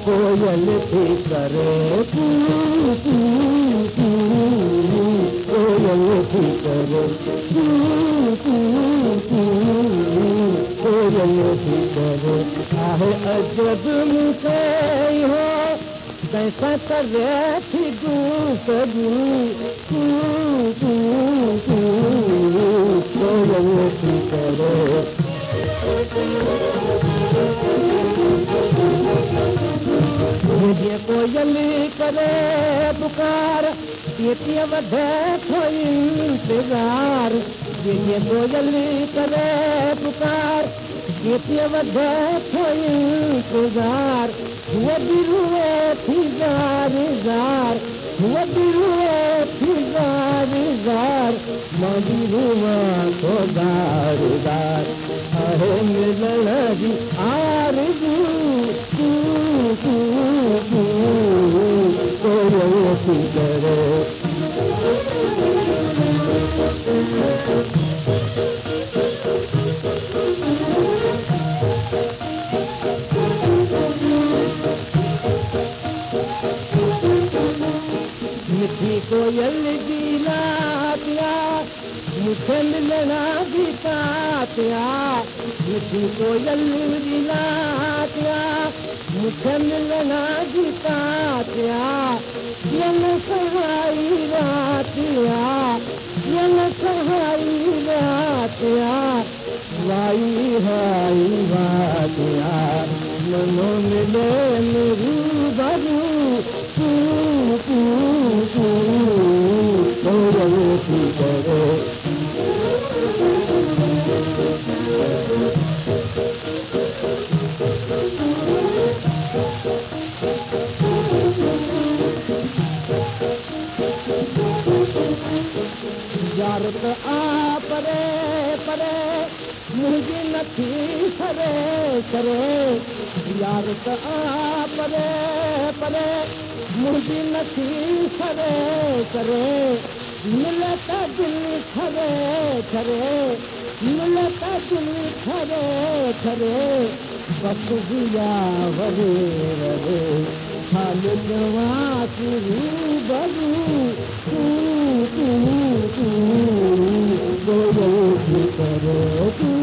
कोयल भी करे कू कू कू, कोयल भी करे कू कू कू, कोयल भी करे। आहे अजब मुझे हो कैसा करे थी गुफ्तगू कू कू कू, कोयल भी करे। मुझे कोयल करे पुकार, ये वधे थो इंतजार। मुझे कोयल करे पुकार, ये वधे थो इंतजार। वो भी रुए थी जार जार, वो भी रुए थी जार जार, मैं भी रुआ तो दार दार। अरे मिलन जी आरज़ू तू तू तू, कोयल भी करे। मिठी कोयल की लातिया मुझे मिलना भी पातिया। मिठी कोयल की लातिया मुझे मिलना भी पातिया। ये न सहाई रातिया, ये न सहाई रातिया, वाई हाई बातिया। मनो मिले मेरू बाबू तू तू तू, कोयल भी करे। यार तो आ परे परे मुझे नथी सरे सरे। यार तो आ परे परे मुझे नथी सरे सरे। मिलता दिल खरे खरे, मिलता दिल खरे खरे। बस दिया वरे वरे, खालिद वासी रूबरू तू तू तू, कोयल भी करे।